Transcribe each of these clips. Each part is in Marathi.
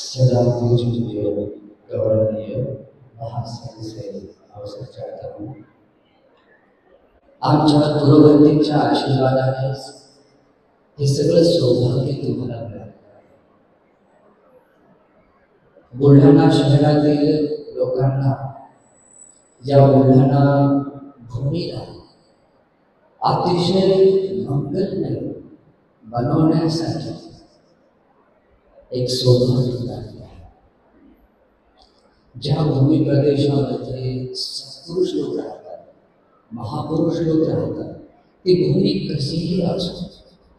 सदा पूजनीय गौरवनीय महासंसे अवसरच्या आमच्या गुरुवर्तींच्या आशीर्वादाने हे सगळं सौभाग्य तुम्हाला मिळालं। बुलढाणा शहरातील लोकांना या बुलढाणा भूमीला अतिशय मंगलमय बनवण्यासाठी एक सौभाग्य मिळाले आहे। ज्या भूमी प्रदेशामध्ये सत्पुरुष लोक राहतात, महापुरुष लोक राहतात, ती भूमी कशीही असो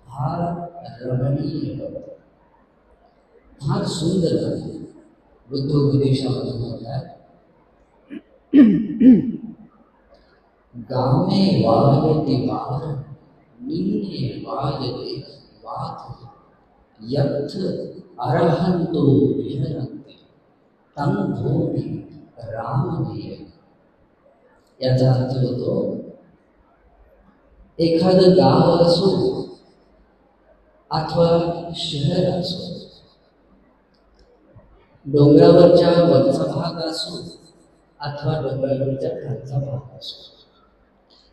फार रमणीय बनते, फार सुंदर बनते। बुद्ध उपदेशामधून म्हणतात, गामे वायते वार नीने वायते वात यथ अरहंतो विहरन्ति तं भूमि रामनीय। याचा अर्थ होतो, एखादं गाव असो अथवा शहर असो, डोंगरावरच्या वरचा भाग असो अथवा डोंगरावरच्या खालचा भाग असो,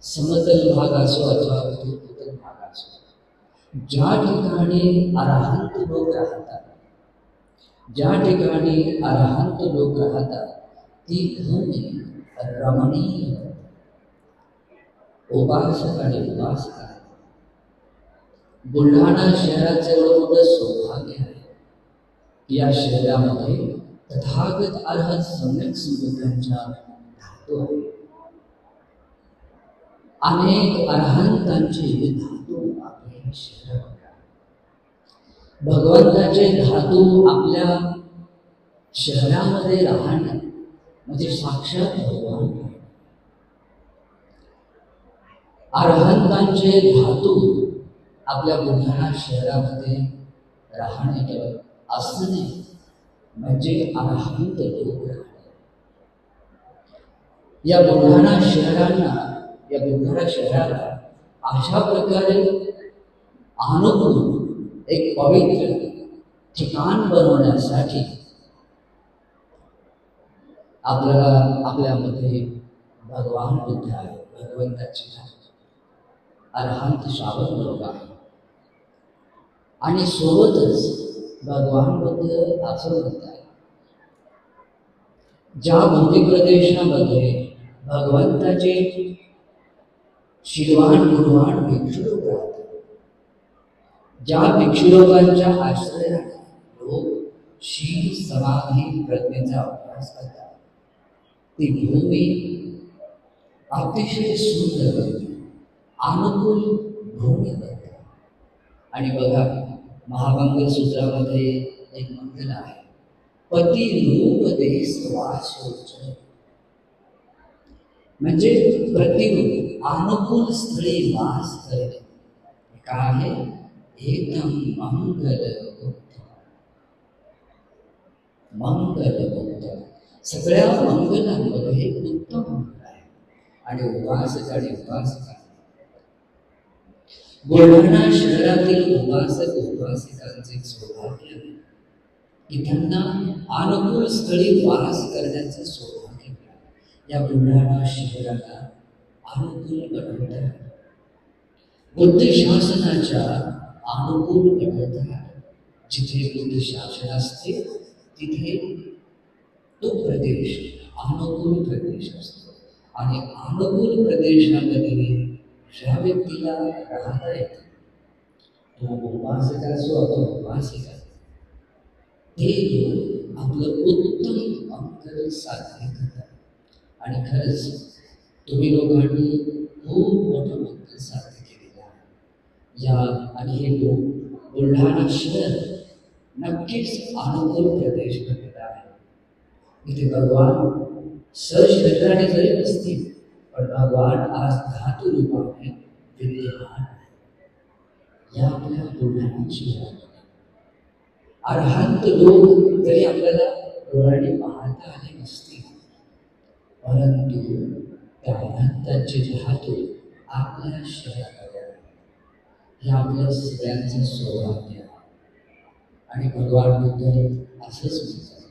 समतल भाग असो अथवा उथल भाग असो, ज्या ठिकाणी अरहंत लोक राहतात, ज्या ठिकाणी अरहंत लोक राहतात, ती भूमी रमणीय, उपासक आणि उपासक आहे। बुलढाणा शहराचं एवढं मोठं सौभाग्य आहे। या शहरामध्ये तथागत अर्हत सम्यक संबुद्धांच्या धातू आहे। अनेक अरहंतांचे धातू आपल्या शहरामध्ये आहे। भगवंताचे धातू आपल्या शहरामध्ये राहणे म्हणजे साक्षात भगवान आहे। अरहंतांचे धातू आपल्या बुलढाणा शहरामध्ये राहणे केवळ असणे म्हणजे अरहंत लोक राहणे। या बुलढाणा शहराला अशा प्रकारे अनुकूल एक पवित्र ठिकाण बनवण्यासाठी आपल्यामध्ये भगवान बुद्ध आहे, भगवंताची अरहंत श्रावक लोक आहे। आणि सोबतच भगवान बुद्ध असं म्हणतात, ज्या भूमी प्रदेशामध्ये भगवंताचे शीलवान गुणवान भिक्षू लोक राहतात, ज्या भिक्षू लोकांच्या आश्रयाने लोक शील समाधी प्रज्ञेचा अभ्यास करतात, ती भूमी अतिशय सुंदर बनते, अनुकूल भूमी बनते। आणि बघा, महामंगल सूत्रामध्ये एक मंगल आहे, पती रूप देश वासोच्चय, म्हणजे प्रतिरूप अनुकूल स्थळी वास करणे काय आहे, एकदम मंगल सगळ्या मंगलांमध्ये उत्तम मंगल आहे। आणि उपासक आणि उपासिका, बुलढाणा शहरातील उपासक उपासिकांचे सौभाग्य आहे की त्यांना अनुकूल स्थळी वास करण्याचे सौभाग्य मिळाले। या बुलढाणा शहराला अनुकूल बनवतात, बुद्ध शासनाच्या अनुकूल बनवतात। जिथे बुद्ध शासन असते तिथे तो प्रदेश अनुकूल प्रदेश असतो। आणि अनुकूल प्रदेशामध्ये ज्या व्यक्तीला राहता येते, तो उपासक असो अथवा उपासिका, ते लोक आपलं उत्तम मंगल साध्य करतात। आणि खरंच तुम्ही लोकांनी खूप मोठं मंगल साध्य केलेलं आहे। आणि हे लोक बुलढाणा शहर नक्कीच अनुकूल प्रदेश बनलेला आहे। इथे भगवान सशरीराने जरी नसतील, पण भगवान आज धातू रूपाने विद्यमान आहे। या आपल्या बुलढाणा शहरामध्ये अरहंत लोक जरी आपल्याला डोळ्याने पाहता आले नसतील, परंतु त्या अरहंतांचे धातू आपल्या शहरामध्ये आहे। हे आपल्या सगळ्यांचं सौभाग्य आहे. आणि भगवान बुद्ध असंच म्हणतात,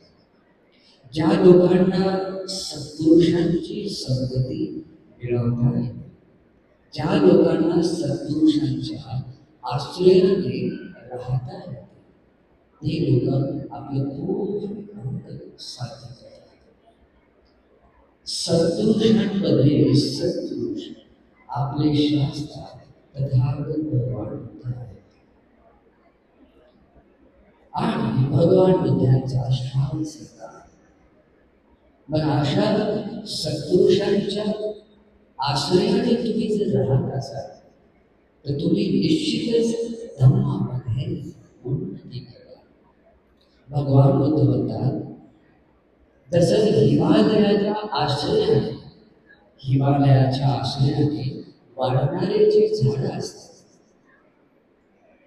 ज्या लोकांना सत्पुरुषांची संगती मिळवता येते, ज्या लोकांना सत्पुरुषांच्या आश्रयाने राहता येते, ते लोक आपलं खूप साध्य करतात. सत्पुरुषांमध्ये सत्पुरुष आपले शास्त्र तथागत भगवान बुद्ध आहेत. आणि भगवान बुद्धांचा श्रावण सत्कार. मग अशा सत्पुरुषांच्या आश्रयाने तुम्ही जर राहत असाल तर तुम्ही निश्चितच धम्मामध्ये उन्नती करा. भगवान बुद्ध म्हणतात, तसंच हिमालयाच्या आश्रयाने वाढणारे जे झाडं असतात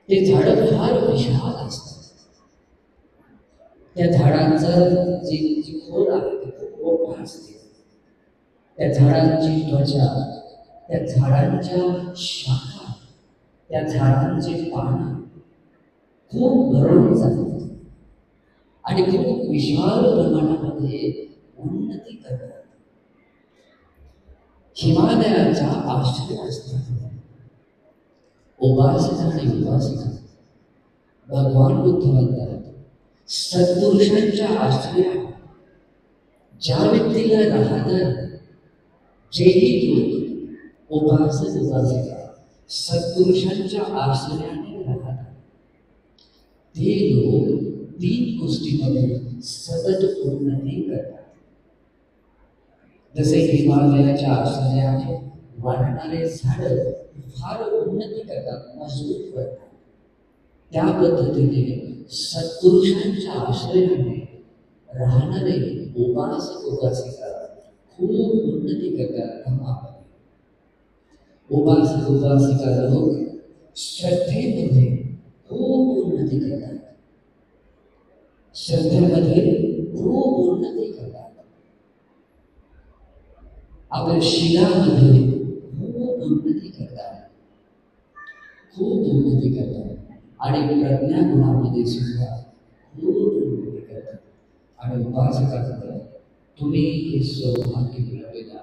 ते झाडं फार विशाल असतात. त्या झाडांचं जी खोड आहे ती खूप मोठा असते. त्या झाडांची त्वचा, त्या झाडांच्या शाखा, त्या झाडांचे पानं खूप भरून जातात आणि खूप विशाल प्रमाणामध्ये उन्नती करतात. हिमालयाच्या आश्रय असतात उपासक आणि उपासिका. भगवान बुद्ध म्हणतात, सत्पुरुषांच्या आश्रयाने ज्या व्यक्तीला राहतात, जेही लोक उपासक उपासिका सत्पुरुषांच्या आश्रयाने राहतात, ते लोक 3 गोष्टींमध्ये सतत उन्नती करतात. जसे हिमालयाच्या आश्रयाने वाढणारे झाड फार उन्नती करतात, मजबूत करतात, त्या पद्धतीने सत्पुरुषांच्या आश्रयाने राहणारे उपासक उपासिका खूप उन्नती करतात धम्मामध्ये. उपासक उपासिका लोक श्रद्धेमध्ये खूप उन्नती करतात, श्रद्धेमध्ये खूप उन्नती करतात, आपल्या शीलामध्ये खूप उन्नती करतात, खूप उन्नती करतात आणि प्रज्ञा गुणामध्ये सुद्धा खूप उन्नती करतात. आणि उपासकांना तुम्ही हे सौभाग्य मिळवलेला,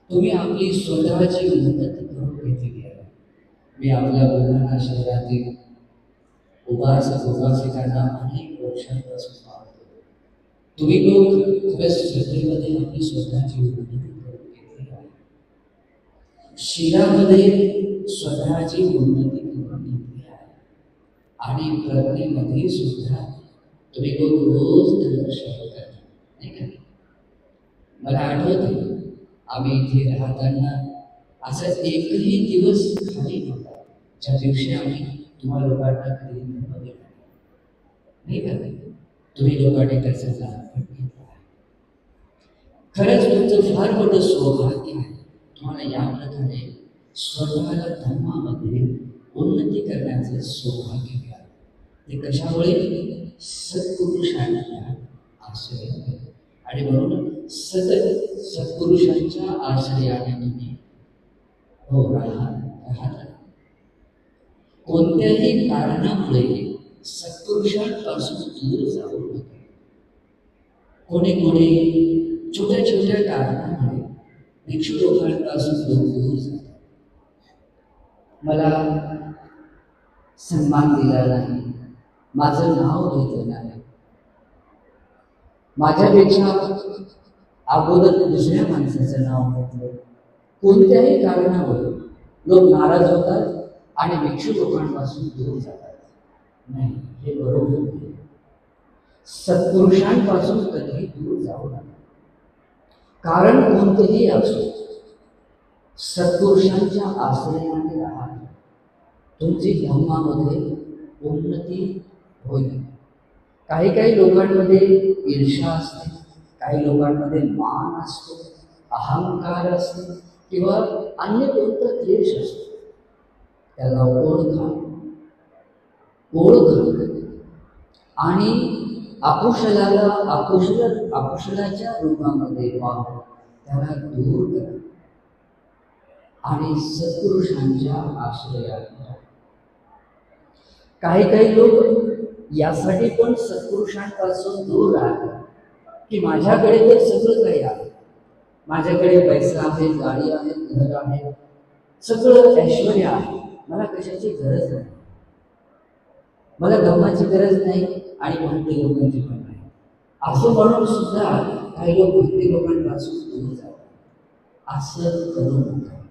तुम्ही आपली स्वतःची उन्नती करून घेतलेली आहे. मी आपल्या बुलढाणा शहरातील उपासक उपासिकांना अनेक वर्षांपासून पाहतो. तुम्ही लोक खरंच श्रद्धेमध्ये आपली स्वतःची उन्नती करून घेतली आहे, शीलामध्ये स्वतःची उन्नती करून घेतली आहे आणि प्रज्ञेमध्ये सुद्धा तुम्ही लोक रोज दर्शन करता, नाही का? मला आठवतं, आम्ही इथे राहताना असा एकही दिवस खाली नव्हता ज्या दिवशी आम्ही तुम्हा लोकांना कधी धर्म दिला नाही का? तुम्ही लोकांनी त्याचा लाभ घेतला. खरंच तुमचं फार मोठं सौभाग्य आहे. तुम्हाला या प्रकारे स्वतःला धर्मामध्ये उन्नती करण्याचं सौभाग्य मिळालं. ते कशामुळे? सत्पुरुषांच्या आश्रयाने. आणि म्हणून सतत सत्पुरुषांच्या आश्रयाने तुम्ही राहता. कोणत्याही कारणामुळे सत्पुरुषांपासून दूर जाऊ नका. कोणी छोट्या छोट्या कारणामुळे भिक्षू लोकांपासून दूर जातात. मला सन्मान दिला नाही, माझं नाव घेतलं नाही, माझ्यापेक्षा अगोदर दुसऱ्या माणसाचं नाव घेतलं, कोणत्याही कारणामुळे लोक नाराज होतात आणि भिक्षू लोकांपासून दूर जातात. नाही, हे बरोबर नाही. सत्पुरुषांपासून कधी दूर जाऊ नका. कारण कोणतेही असो, सत्पुरुषांच्या आश्रयाने राहा, तुमची धर्मामध्ये उन्नती होईल. काही लोकांमध्ये ईर्ष्या असते, काही लोकांमध्ये मान असतो, अहंकार असतो किंवा अन्य कोणता क्लेश असतो. त्याला ओळखा आणि अकुशलाच्या रूपामध्ये पाहून त्याला दूर करा आणि सत्पुरुषांच्या आश्रयात काही काही लोक यासाठी पण सत्पुरुषांपासून दूर राहतात की माझ्याकडे तर सगळं काही आहे, माझ्याकडे पैसा आहे, गाडी आहे, घर आहे, सगळं ऐश्वर्य आहे, मला कशाची गरज नाही, मला धर्माची गरज नाही आणि भक्ती लोकांची पण नाही, असं म्हणून सुद्धा काही लोक भक्ती लोकांपासून दूर जातात. असं करू नका.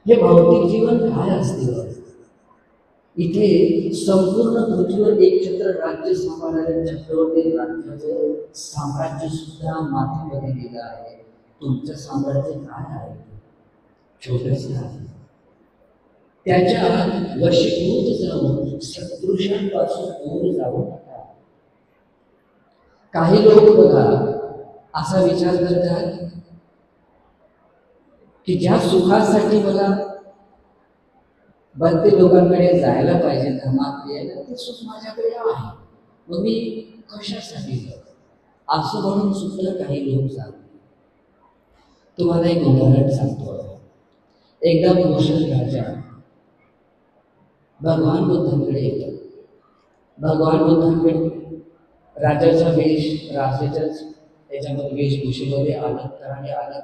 हे भौतिक जीवन काय असते? इथे संपूर्ण पृथ्वीवर एक छत्र राज्य सांभाळणाऱ्या चक्रवर्ती राज्याचं साम्राज्य सुद्धा मातीमध्ये गेलं आहे. तुमचं साम्राज्य काय आहे? छोटंसं आहे. त्याच्या वशीभूत जाऊन सत्पुरुषांपासून दूर जाऊ नका. काही लोक बघा असा विचार करतात की ज्या सुखासाठी मला भक्ती लोकांकडे जायला पाहिजे, धर्मात यायला, ते सुख माझ्याकडे आहे, मग मी कशासाठी जाऊ? असं म्हणून सुद्धा काही लोक जातात. तुम्हाला एक उदाहरण सांगतो. एकदा कुशल राजा भगवान बुद्धांकडे येतो. भगवान बुद्धांकडे राजाचा वेश, राजाच्याच त्याच्यामध्ये वेशभूषेमध्ये अलंकाराने आला,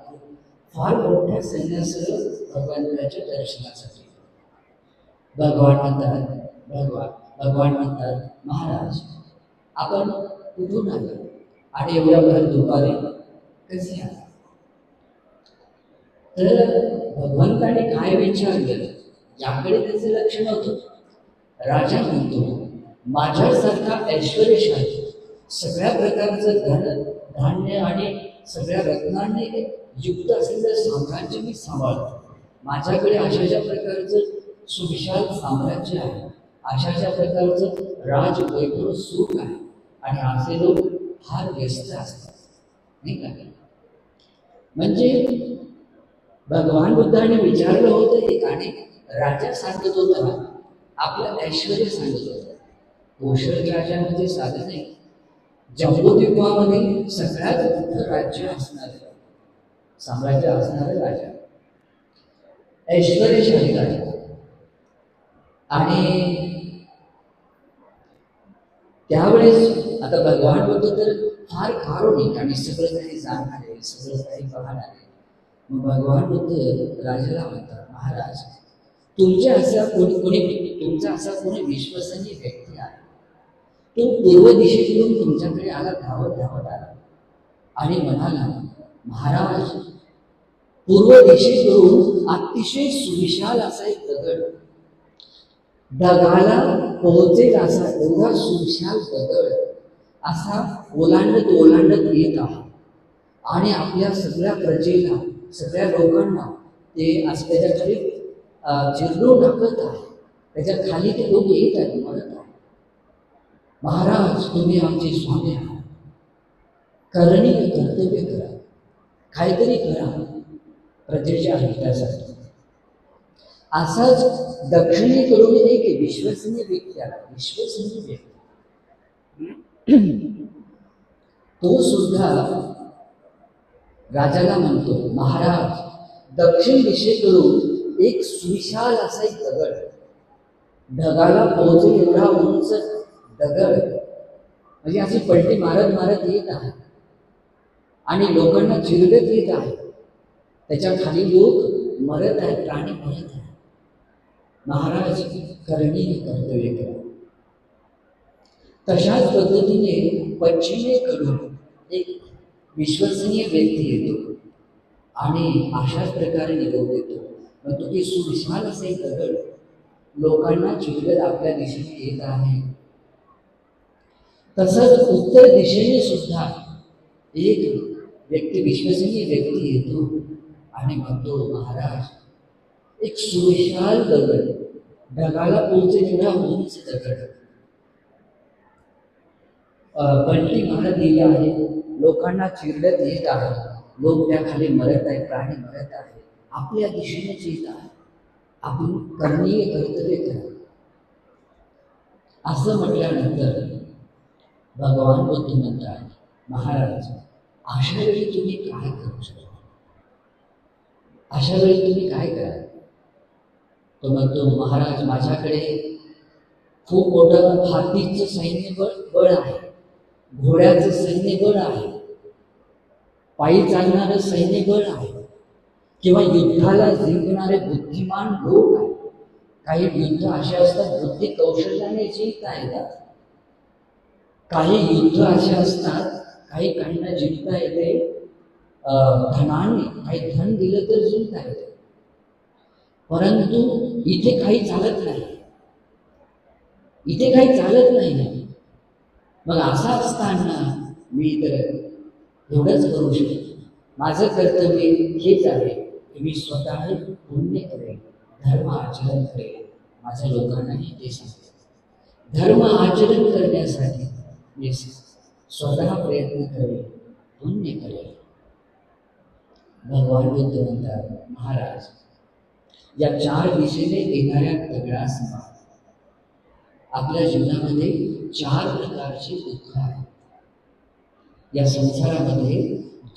फार मोठ्या सैन्यासह भगवंताच्या दर्शनासाठी. भगवान म्हणतात महाराज आपण कुठून आलो आणि एवढ्या भर दुपारी कसे आला? तर भगवंताने काय विचारलं याकडे त्याचं लक्ष नव्हतं. राजा म्हणतो माझ्यासारखा ऐश्वर्यशाली, सगळ्या प्रकारचं धन धान्य आणि सगळ्या रत्नांनी युक्त असलेलं साम्राज्य मी सांभाळतो. माझ्याकडे अशाच्या प्रकारचं सुविशाल साम्राज्य आहे, अशाच्या प्रकारचं राजवैभव सुख आहे, आणि असे लोक फार व्यस्त असतात, नाही का? म्हणजे भगवान बुद्धाने विचारलं होतं एक, आणि राजा सांगत होता आपलं ऐश्वर्य सांगत होता. कौशल राजा म्हणजे साधं नाही, जम्बूद्वीपामध्ये सगळ्यात मोठं राज्य असणार, साम्राज्य असणारं राजा, ऐश्वर्यशाली राजा. आणि त्यावेळेस आता भगवान बुद्ध तर फार कारुणिक आणि सगळं काही जाणणारे, सगळं काही पाहणारे. मग भगवान बुद्ध राजाला म्हणतात महाराज तुमचा असा कोणी विश्वसनीय व्यक्ती आहे, तो पूर्व दिशेकडून तुमच्याकडे आला, धावत आला आणि म्हणाला महाराज पूर्व दिशेकडून अतिशय सुविशाल असा एक दगड, ढगाला पोहोचेल असा एवढा सुविशाल दगड असा ओलांडत येत आहे, आणि आपल्या सगळ्या प्रजेला, सगळ्या लोकांना ते असं त्याच्या खाली चिरडून टाकत आहे, त्याच्या खाली ते लोक येत आहेत, म्हणत आहे महाराज तुम्ही आमचे स्वामी आहात, करणीय कर्तव्य करा, काहीतरी करा प्रजेच्या हितासाठी. असाच दक्षिणेकडून एक विश्वसनीय व्यक्ती आला, विश्वसनीय व्यक्ती, तो सुद्धा राजाला म्हणतो महाराज दक्षिण दिशेकडून एक सुविशाल असा एक दगड, ढगाला पोहोचेल एवढा उंच दगड, म्हणजे अशी पलटी मारत येत आहे आणि लोकांना चिरडत येत आहे, त्याच्या खाली लोक मरत आहेत, प्राणी मरत आहेत. महाराज करणीय कर्तव्य करा. तशाच पद्धतीने पश्चिमेकडून एक विश्वसनीय व्यक्ती येतो आणि अशाच प्रकारे निरोप देतो. मग तो सुविशाल असे दगड लोकांना चिरडत आपल्या दिशेने येत आहे. तसंच उत्तर दिशेने सुद्धा एक व्यक्ती, विश्वसनीय व्यक्ती येतो आणि म्हणतो महाराज एक सुविशाल दगड, ढगाला पोहोचेल एवढा उंच दगड पलटी मारत गेली आहे, लोकांना चिरडत येत आहे, लोक त्या खाली मरत आहेत, प्राणी मरत आहेत, आपल्या दिशेनेच येत आहे, आपण करणीय कर्तव्य करा. असं म्हटल्यानंतर भगवान बुद्ध म्हणतात महाराज अशा वेळी तुम्ही काय करू शकता? अशा वेळी तुम्ही काय करा? तो म्हणतो महाराज माझ्याकडे खूप मोठं हातीचं सैन्य बळ आहे, घोड्याचं सैन्य बळ आहे, पायी चालणारं सैन्य बळ आहे, किंवा युद्धाला जिंकणारे बुद्धिमान लोक आहेत. काही युद्ध असे असतात बुद्धी कौशल्याने जिंकता येतात, काही युद्ध असे असतात काहींना जिंकता येते धनाने, काही धन दिलं तर जिंकता येते. परंतु इथे काही चालत नाही, इथे काही चालत नाही. मग असं असताना मी तर एवढंच करू शकतो, माझं कर्तव्य हेच आहे की मी स्वतः पुण्य करेन, धर्म आचरण करेन. माझ्या लोकांनाही ते सांगते, धर्म आचरण करण्यासाठी मी स्वतः प्रयत्न करेन, पुण्य करेन. भगवान बुद्ध म्हणतात, महाराज या 4 दिशेने येणाऱ्या दगडासमोर आपल्या जीवनामध्ये 4 प्रकारची दुःख आहेत. या संसारामध्ये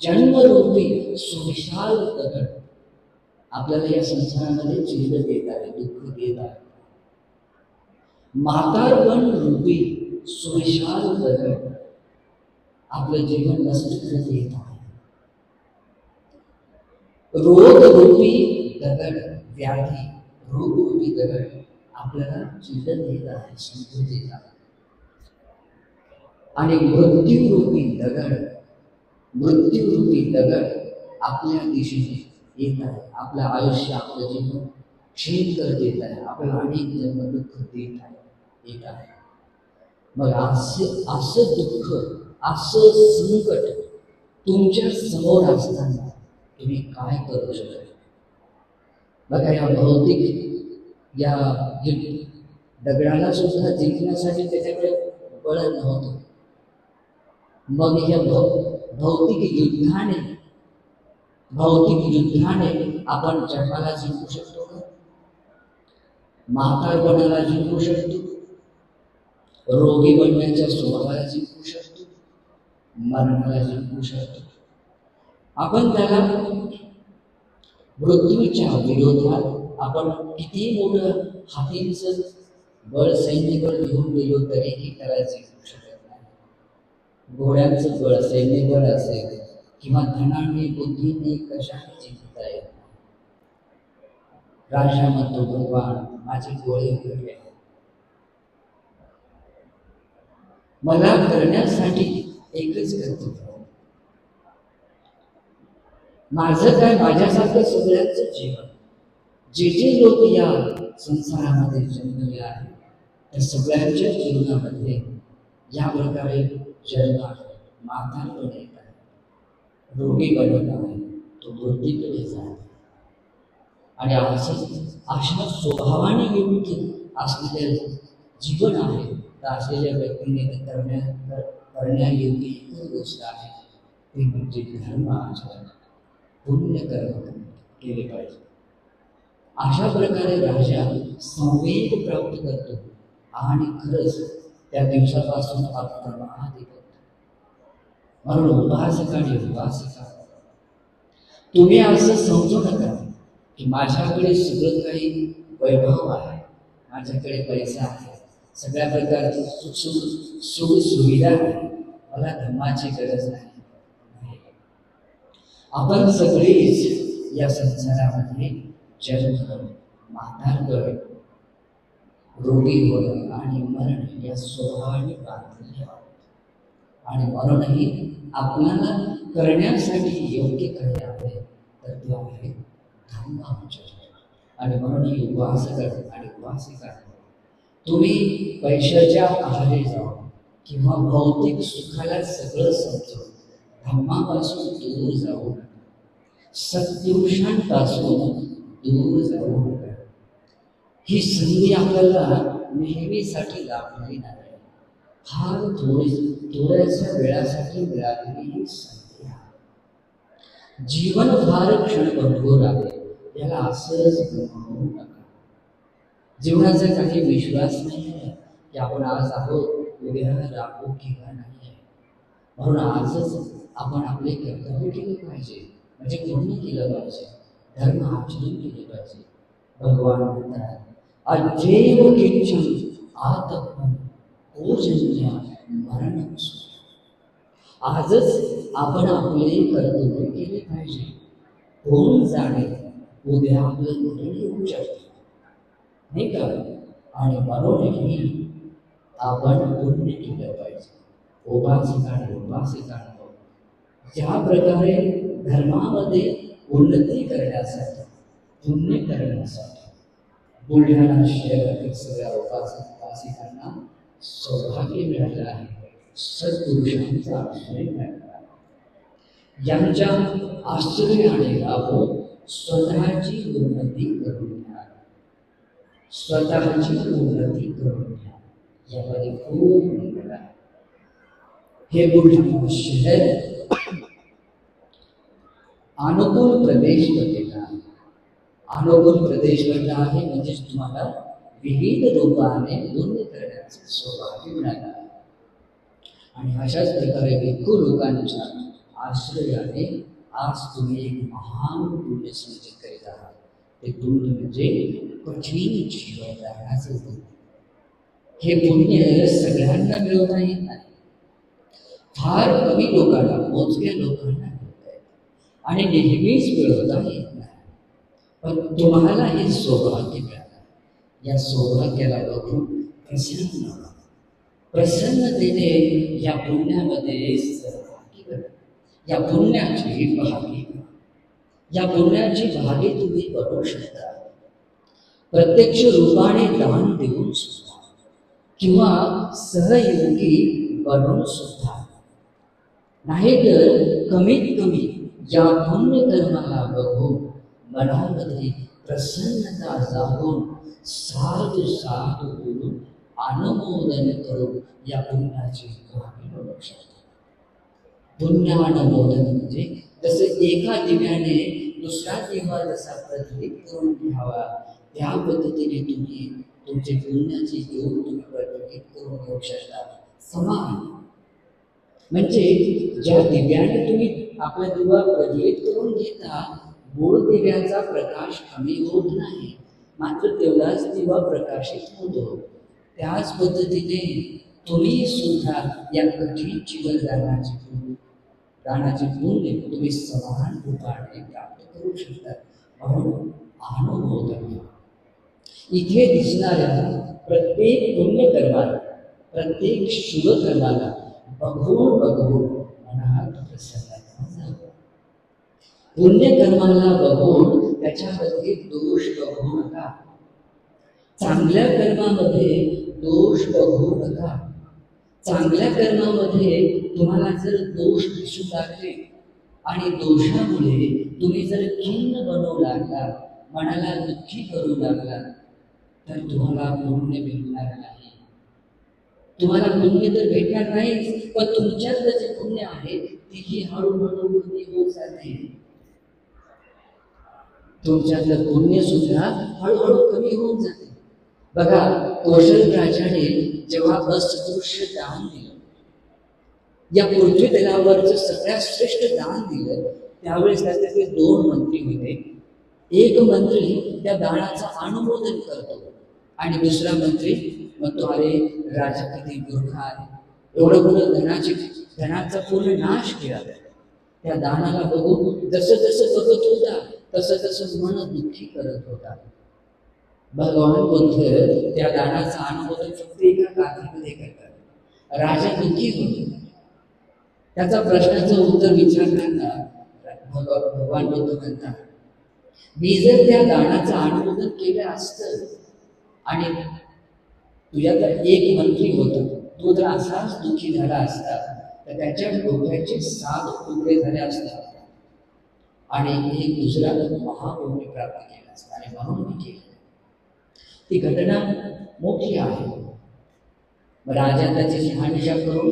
जन्मरूपी सुविशाल दगड आपल्याला या संसारामध्ये चिंता देत आहे, दुःख देत आहे. म्हातारपण रूपी सुविशाल दगड आपलं जीवन नष्ट करत येत आहे. रोग रूपी दगड, व्याधी रोग रूपी दगड आपल्याला चिंता देत आहे, संकट देत आहे. आणि मृत्यूरूपी दगड आपल्या दिशेने येत आहे, आपलं आयुष्य, आपलं जीवन क्षीण करत येत आहे, आपल्याला अनेक जन्म दुःख देत आहे, येत आहे. मग असं दुःख, असं संकट तुमच्या समोर असताना तुम्ही काय करू शकता? बघा, या भौतिक या दगडाला सुद्धा जिंकण्यासाठी त्याच्याकडे बळ नव्हतं. मग या भौतिक युद्धाने आपण जन्माला जिंकू शकतो का? म्हातारपणाला जिंकू शकतो, रोगी बनण्याच्या स्वभावाला जिंकू शकतो, मरणाला जिंकू शकतो. आपण त्याला मृत्यूच्या विरोधात आपण किती मोठं हातींचं बळ, सैन्यबळ घेऊन गेलो तरीही त्याला जिंकू शकत नाही. घोड्यांचं बळ, सैन्यबळ असेल किंवा धनाने, बुद्धीने कशाने जिंकता येत नाही. राजा म्हणतो, भगवान माझे डोळे उघडले, मला करण्यासाठी एकच कर्तव्य, माझं काय, माझ्यासारखं सगळ्यांचं जीवन, जे जे लोक या संसारामध्ये जन्मले आहेत त्या सगळ्यांच्या जीवनामध्ये या प्रकारे जन्म आहे, म्हातारपण येत आहे, रोगी बनत आहे, तो मृत्यूकडे जात आणि अशा स्वभावाने युक्त असलेले जीवन आहे. तर असलेल्या व्यक्तीने करण्यायोग्य एकच गोष्ट आहे, ते म्हणजे धर्म आचरण, पुण्य कर्म केले पाहिजे. अशा प्रकारे राजा संवेद प्राप्त करतो आणि खरंच त्या दिवसापासून आपला महादेव. म्हणून उपासका तुम्ही असं समजू नका की माझ्याकडे सगळं काही वैभव आहे, माझ्याकडे पैसा आहे, सगळ्या प्रकारची सुख सुविधा आहे, मला धर्माची गरज नाही. आपण सगळेच या संसारामध्ये जन्म, म्हातारपण, रोगी होणं आणि मरण या स्वभावाने बांधलेले आहोत. आणि म्हणूनही आपल्याला करण्यासाठी योग्य काही आहे तर ते आहे धर्म आचरण. आणि म्हणून उपासक आणि उपासिका तुम्ही पैशाच्या आहारी जाऊन किंवा भौतिक सुखाला सगळं समजून धर्मापासून दूर जाऊ नका, सत्पुरुषांपासून दूर जाऊ नका. ही संधी आपल्याला नेहमीसाठी लाभणारी नाही, फार थोड्याशा वेळासाठी मिळालेली ही संधी आहे. जीवन फार क्षणभंगूर आहे, याला असंच गमावू नका. जीवनाचा काही विश्वास नाही आहे की आपण आज आहोत, उद्या राहू किंवा नाही आहे. म्हणून आजच आपण आपले कर्तव्य केले पाहिजे, म्हणजे पुण्य केलं पाहिजे, धर्म आचरण केले पाहिजे. भगवान म्हणतात, अजेव किंचन आतपण ओजन्य मरण. आजच आपण आपले कर्तव्य केले पाहिजे. कोण जाणे उद्या आपलं मरण येऊ शकते, नाही का? आणि म्हणूनही आपण पुण्य केलं पाहिजे. उपासिकांनो, ज्या प्रकारे धर्मामध्ये उन्नती करण्यासाठी, पुण्य करण्यासाठी बुलढाणा शहरातील सगळ्या उपासिकांना सौभाग्य मिळालं आहे. सद्पुरुषांचा आश्रय मिळाला आहे. यांच्या आश्रयाने आपण स्वतःची उन्नती करून घ्या. स्वतःची उन्नती करून घ्या. यामध्ये खूप मंगल आहे. हे बुलढाणा शहर अनुकूल प्रदेश बनलेला आहे. अनुकूल प्रदेश बनला आहे म्हणजे तुम्हाला विविध रूपाने पुण्य करण्याचे सौभाग्य मिळालं आहे. आणि अशाच प्रकारे भिक्खू लोकांच्या आश्रयाने आज तुम्ही एक महान पुण्य संचित करीत आहात. ते पुण्य म्हणजे कठीण जीवन जगण्याचे पुण्य. हे पुण्य सगळ्यांना मिळवता येत नाही. फार कमी लोकांना, मोजक्या लोकांना मिळत आहे आणि नेहमीच मिळवता येत नाही. पण तुम्हाला हे सौभाग्य मिळालं. या सौभाग्याला बघून प्रसन्नतेने या पुण्यामध्ये सहभागी करा. या पुण्याची भागी, या पुण्याची भागी तुम्ही बनवू शकता. प्रत्यक्ष रूपाने दान देऊन सुद्धा किंवा सहयोगी बनवून सुद्धा, नाहीतर कमीत कमी या पुण्य कर्माला बघून मनामध्ये प्रसन्नता जागून साधू साधू बोलून अनुमोदन करून या पुण्याची भागी बनवू शकता. पुण्यानुमोदन म्हणजे जसं एका दिव्याने दुसरा दिवा जसा प्रज्वलित करून घ्यावा, त्या पद्धतीने तुम्ही तुमचे पुण्याची ज्योत तुम्ही प्रज्वलित करून घेऊ शकता. समान म्हणजे ज्या दिव्याने तुम्ही आपला दिवा प्रज्वलित करून घेता, मूळ दिव्याचा प्रकाश कमी होत नाही, मात्र तेवढाच दिवा प्रकाशित होतो. त्याच पद्धतीने तुम्ही सुद्धा या कठीण जीवन दानाची पुण्य तुम्ही समान रूपाने प्राप्त करू शकता. म्हणून अनुमोदन. इथे दिसणाऱ्या प्रत्येक पुण्यकर्माला, प्रत्येक शुभ कर्माला बघून मनात प्रसन्नता जाते. पुण्यकर्माला बघून त्याच्यामध्ये दोष बघू नका. चांगल्या कर्मामध्ये दोष बघू नका. चांगल्या कर्मामध्ये तुम्हाला जर दोष दिसू लागले आणि दोषामुळे तुम्ही जर खिन्न बनवू लागला, मनाला दुःखी करू लागला, तर तुम्हाला पुण्य भेटणार नाही. तुम्हाला पुण्य तर भेटणार नाही, पण तुमच्यातलं जे पुण्य आहे तेही हळूहळू कमी होत जाते. तुमच्यातलं पुण्य सुद्धा हळूहळू कमी होऊन जाते. बघा, कौशल राजाने जेव्हा असदृश्य दान दिलं, या पृथ्वी तलावरचं सगळ्यात श्रेष्ठ दान दिलं, त्यावेळेस त्याचे 2 मंत्री होते. एक मंत्री त्या दानाचं अनुमोदन करतो आणि दुसरा मंत्री म्हणतो, अरे राजा किती मूर्ख आहे, एवढं मोठं धनाचा पूर्ण नाश केला. त्या दानाला बघून जसं जसं बघत होता तसं तसं मन दुःखी करत होता. भगवान बुद्ध त्या दानाचं अनुमोदन फक्त एका काठीमध्ये करतात. राजा दुःखी होतो. त्याचा प्रश्नाचं उत्तर विचारताना भगवान बुद्ध म्हणतात, मी जर त्या दानाचं अनुमोदन केलं असतं आणि तुझ्यातला एक मंत्री होता, तो जर असाच दुःखी झाला असता तर त्याच्या डोक्याचे 7 तुकडे झाले असतात आणि एक दुसरा महापुण्य प्राप्त केला असता. आणि म्हणून मी केलं. ती घटना मोठी आहे. राजा त्याची शहानिशा करून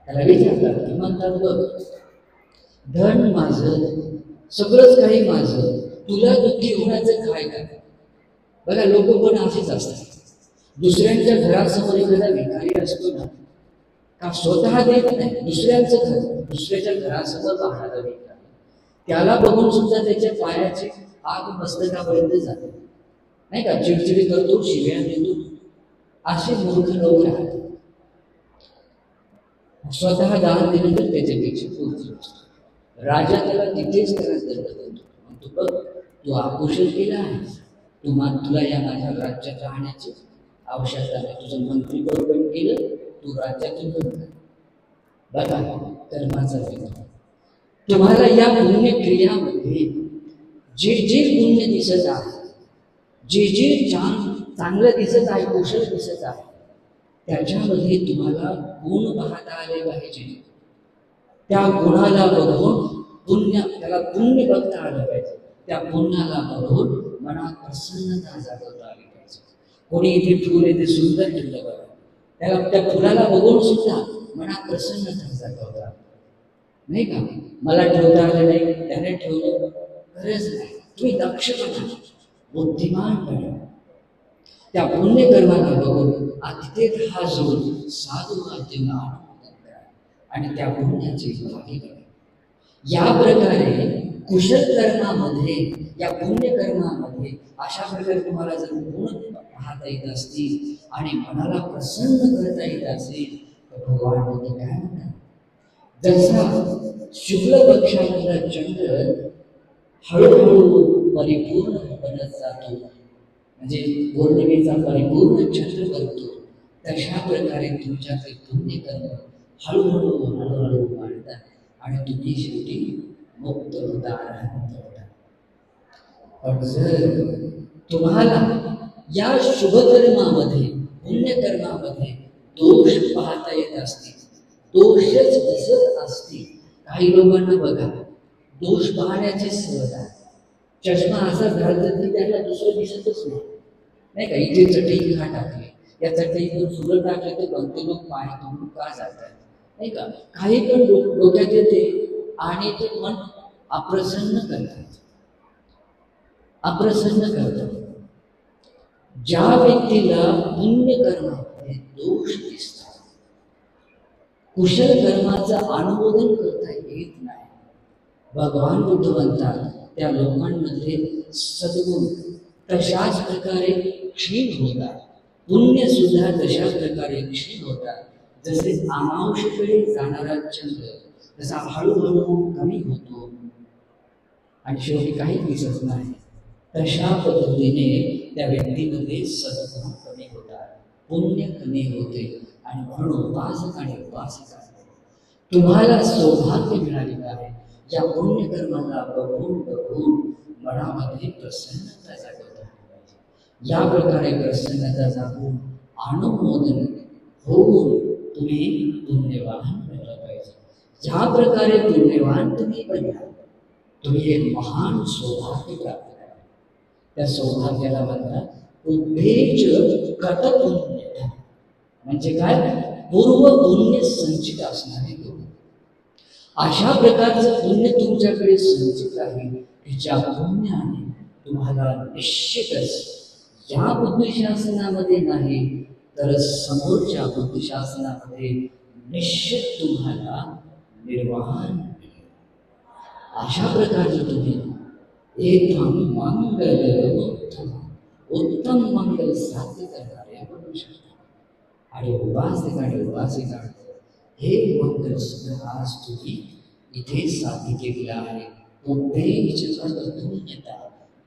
त्याला विचारतात, की म्हणतात, बघ, धन माझं, सगळंच काही माझं, तुला दुःखी होण्याचं काय काय? बघा, लोक पण असेच असतात. दुसऱ्यांच्या घरासमोर एखादा भिकारी असतो ना, का स्वतः देत नाही, दुसऱ्यांचं घर, दुसऱ्याच्या घरासमोर पाहणारा भिकारी, त्याला बघून सुद्धा त्याच्या पायाची आग मस्तकापर्यंत जाते, नाही का? चिडचिडी करतो, शिव्या देतो. असे मूर्ख लोक आहेत. स्वतः दान दिलं तर त्याच्यापेक्षा पूर्ती असतो. राजा त्याला तिथेच त्याला दंड देतो. तू बघ, तू आकुशल केला आहेस, तुला या माझ्या राज्यात राहण्याची आवश्यकता नाही. तुझं मंत्रीपद पण केलं, तू राज्यातून बंद. बघा कर्माचा विरोध. तुम्हाला या पुण्यक्रियामध्ये जे जे पुण्य दिसत आहे, जे जे चांगलं दिसत आहे, कुशल दिसत आहे, त्याच्यामध्ये तुम्हाला गुण पाहता आले पाहिजे. त्या गुणाला बघून त्याला पुण्य बघता आलं पाहिजे. त्या पुण्याला बघून मनात प्रसन्नता जागवता आली पाहिजे. कोणी इथे फुल येते सुंदर ठेवलं बघा, त्याला त्या फुलाला बघून सुद्धा मनात प्रसन्नता जागवता नाही का. मला ठेवता आलं नाही, त्याने ठेवलं, गरज नाही. तुम्ही दक्ष बना, बुद्धिमान बना. त्या पुण्यकर्माला बघून तिथे हा जो साधू माध्यम आणि त्या पुण्याची भागी करा. या प्रकारे कुशल कर्मामध्ये, या पुण्यकर्मामध्ये अशा प्रकारे तुम्हाला जर गुण पाहता येत असतील आणि मनाला प्रसन्न करता येत असेल तर भगवान बुद्ध काय म्हणतात, जसा शुक्ल पक्षामधला चंद्र हळूहळू परिपूर्ण बनत जातो, म्हणजे पौर्णिमेचा परिपूर्ण चंद्र बनतो, तशा प्रकारे तुमच्याचे पुण्यकर्म हळूहळू हळूहळू वाढतात आणि तुम्ही शेवटी मुक्त होता, आनंद होता. पण जर तुम्हाला या शुभकर्मामध्ये, पुण्यकर्मामध्ये दोष पाहता येत असतील, दोषच दिसत असतील, काही लोकांना बघा दोष पाहण्याची सवय आहे. चष्मा असा घालतात की त्याला दुसरं दिसतच नाही का. इथे चटई का टाकली, या चटईवर फुलं टाकले तर कोणते लोक पाय तोडून का जातात नाही का. काही पण डोक्यात येते आणि ते मन अप्रसन्न करतात, अप्रसन्न करतात. ज्या व्यक्तीला पुण्यकर्मामध्ये दोष दिसतात, कुशल कर्माचं अनुमोदन करता येत नाही, भगवान बुद्ध म्हणतात त्या लोकांमध्ये सद्गुण तशाच प्रकारे क्षीण होतात, पुण्य सुद्धा तशाच प्रकारे क्षीण होतात. जसे अमावस्येकडे जाणारा चंद्र जसा हळूहळू कमी होतो आणि शेवटी काही दिसत नाही, तशा पद्धतीने त्या व्यक्तीमध्ये सद्गुण कमी होतात, पुण्य कमी होते. आणि म्हणून उपासक आणि उपासिका तुम्हाला सौभाग्य मिळालेलं आहे. या पुण्यकर्माला बघून बघून मनामध्ये प्रसन्नता जागवता पाहिजे. या प्रकारे प्रसन्नता जागून अनुमोदन होऊन तुम्ही पुण्यवान बनला पाहिजे. ज्या प्रकारे पुण्यवान तुम्ही बनला, तुम्ही एक महान सौभाग्य प्राप्त करा. त्या सौभाग्याला म्हणतात उद्देश कटपुण्य, म्हणजे काय, पूर्व पुण्य संचित असणारे लोक. अशा प्रकारचं पुण्य तुमच्याकडे संचित आहे की ज्या पुण्याने तुम्हाला निश्चितच या बुद्धिशासनामध्ये नाही तर समोरच्या बुद्धिशासनामध्ये निश्चित तुम्हाला निर्वाण. अशा प्रकारचे तुम्ही एकदम मंगल उत्तम मंगल साध्य करणारे बनू शकता. आणि उपासिका हे मंगल सुद्धा आज तुम्ही इथे साध्य केलेलं आहे. पुण्यता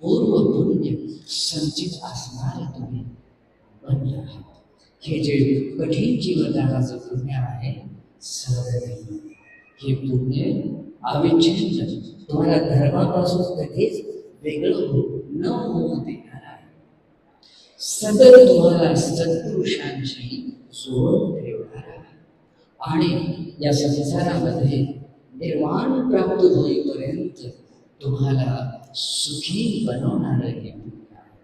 पूर्व पुण्य संचित असणारे तुम्ही बनले आहात. हे जे कठीण जीवनदानाचं पुण्य आहे, हे पुण्य अविच्छिन्न तुम्हाला धर्मापासून कधीच वेगळं न होऊ देणार आहे. सतत तुम्हाला सत्पुरुषांची जोड ठेवणार आहे आणि या संसारामध्ये निर्वाण प्राप्त होईपर्यंत तुम्हाला सुखी बनवणार हे पुण्य आहे.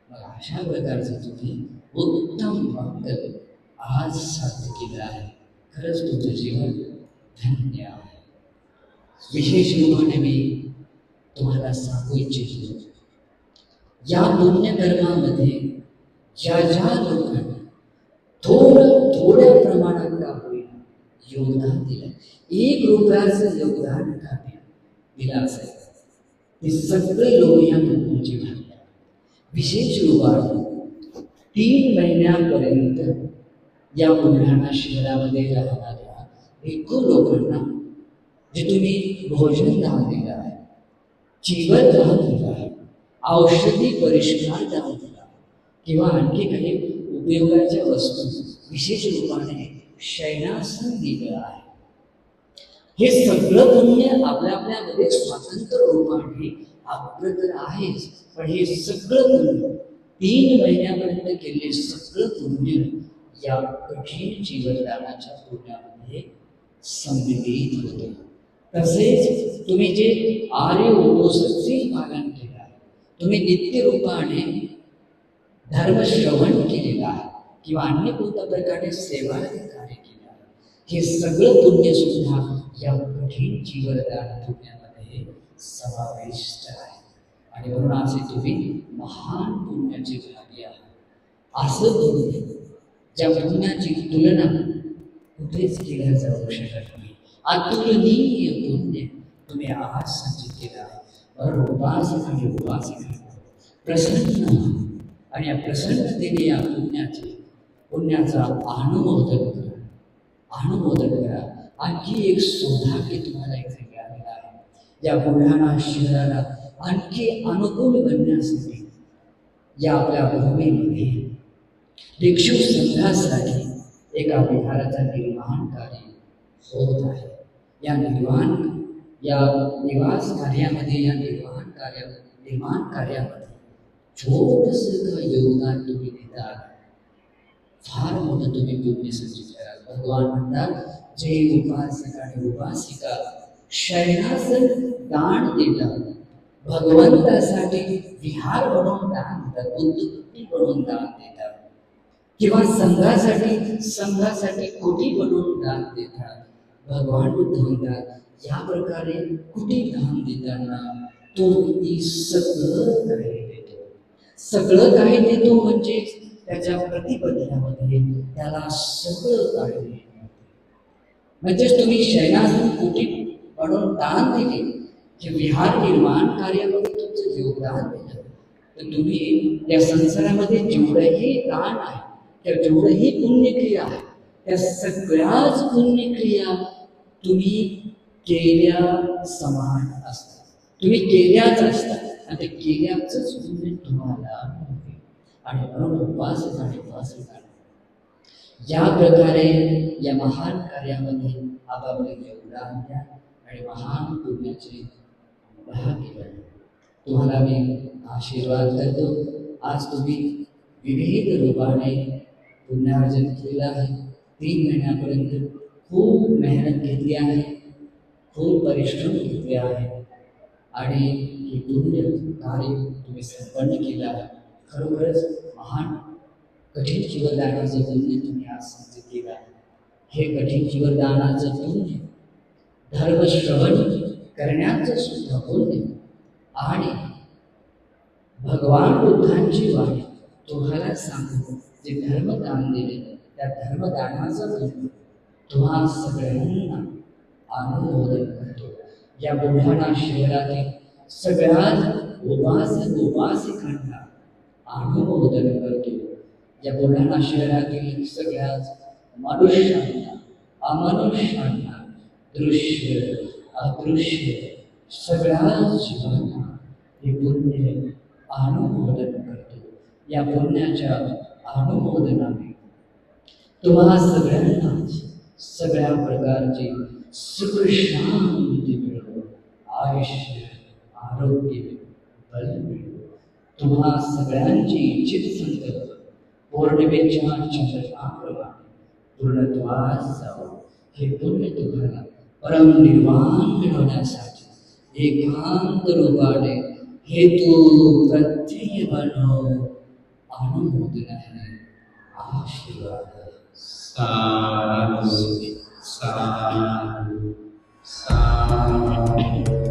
मग अशा प्रकारचं तुम्ही उत्तम मंगल आज साध्य केलं आहे. खरंच तुमचं जीवन धन्य आहे. विशेष रूपाने मी तुम्हाला सांगू इच्छितो, या पुण्यकर्मामध्ये ज्या ज्या लोकांना थोड्या प्रमाणात का होईना योगदान दिलं, 1 रुपयाचं योगदान का दिलं असेल, ते सगळे लोक या पुण्याची भागी. विशेष रूपाने 3 महिन्यापर्यंत या बुलढाणा शहरामध्ये राहणाऱ्या एकूण लोकांना जे तुम्ही भोजन दान दिलं आहे, जीवन दान दिलं आहे, औषधी परिष्कार दान दिला किंवा आणखी काही उपयोगाच्या वस्तू विशेष रूपाने शयनासन दिलं आहे, हे सगळं पुण्य आपल्या आपल्यामध्ये स्वतंत्र रूपाने आपलं तर आहेच, पण हे सगळं पुण्य 3 महिन्यापर्यंत केलेले सगळं पुण्य या कठीण जीवनदानाच्या पुण्यामध्ये सम्मिलित होते. तसेच तुम्ही जे आर्य उपवासाचे पालन केलं आहे, तुम्ही नित्य रूपाने धर्मश्रवण केलेलं आहे किंवा अन्य कोणत्या प्रकारे सेवा कार्य केलं आहे, हे सगळं पुण्य सुद्धा या कठीण जीवनदान पुण्यामध्ये समाविष्ट आहे. आणि म्हणून असे तुम्ही महान पुण्याचे भागी आहात. असं पुण्य ज्या पुण्याची तुलना कुठेच केल्या जाऊ शकत नाही. अतुलनीय पुण्य तुम्ही आज संचित केलं आहे. म्हणून उपासक आणि उपासिका प्रसन्न आणि या प्रसन्नतेने या पुण्याचा अनुभव करा. आणखी एक सौभाग्य तुम्हाला इथे मिळालेलं आहे. या बुलढाणा शहराला आणखी अनुकूल बनण्यासाठी या आपल्या भूमीमध्ये भिक्षू संघासाठी एका विहाराचं निर्माण कार्य होत आहे. या निवास कार्यामध्ये या निर्माण कार्यामध्ये छोटंसं योगदान तुम्ही देतात, फार मोठं तुम्ही पुण्य संचित कराल. भगवान म्हणतात, जे उपासक आणि उपासिका शयनासन दान देतात, भगवंतासाठी विहार बनवून दान देतात, बुद्धकुटी बनवून दान देतात किंवा संघासाठी कुटी बनवून दान देतात. भगवान बुद्ध म्हणतात, या प्रकारे कुटी दान देताना तो सगळं काही देतो म्हणजे त्याच्या प्रतिबद्धतेमध्ये त्याला सगळं काही देतो. म्हणजेच तुम्ही शयनासन कुटी बनवून दान दिले, जे विहार निर्माण कार्यामध्ये तुमचं योगदान दिलं, तर तुम्ही या संसारामध्ये जेवढंही दान आहे, त्या जेवढंही पुण्यक्रिया आहे, त्या सगळ्याच पुण्यक्रिया तुम्ही केल्या समान असतात. तुम्ही केल्याच असतात आणि ते केल्याचंच पुण्य तुम्हाला मिळते. आणि म्हणून उपासक आणि उपासिका या प्रकारे या महान कार्यामध्ये आपापले योगदान द्या आणि महान पुण्याचे भागी बना. तुम्हाला मी आशीर्वाद करतो. आज तुम्ही विविध रूपाने पुण्यार्जन केलेलं आहे. 3 महिन्यापर्यंत खूप मेहनत घेतली आहे, खूप परिश्रम घेतले आहे आणि हे पुण्य कार्य तुम्ही संपन्न केलं आहे. खरोखरच महान कठीण जीवनदानाचं पुण्य तुम्ही आज संचित केलं आहे. हे कठीण जीवनदानाचं पुण्य, धर्मश्रवण करण्याचं सुद्धा पुण्य आणि भगवान बुद्धांची वाणी तुम्हाला सांगतो, जे धर्मदान दिले त्या धर्मदानाचं पुण्य तुम्हा सगळ्यांना अनुमोदन करतो. या बुलढाणा शहरातील सगळ्यात उपासक उपासिकांना अनुमोदन करतो. या बुलढाणा शहरातील सगळ्यात मनुष्यांना अमनुष्यांना दृश्य अदृश्य सगळ्याच जीवांना हे पुण्य अनुमोदन करतो. या पुण्याच्या अनुमोदनाने तुम्हाला सगळ्यांनाच सगळ्या प्रकारची सुख शांती मिळो, आयुष्य आरोग्य बल मिळो. तुम्हा सगळ्यांची इच्छित संकल्प पौर्णिमेच्या चंद्रप्रमाणे पूर्णत्वास जावो. हे पुण्य तुम्हाला परमनिर्वाण मिळवण्यासाठी एकांत रूपाने हेतू प्रत्यय बनव अनुमोदन आहे. आशीर्वाद. साधु साधु साधु.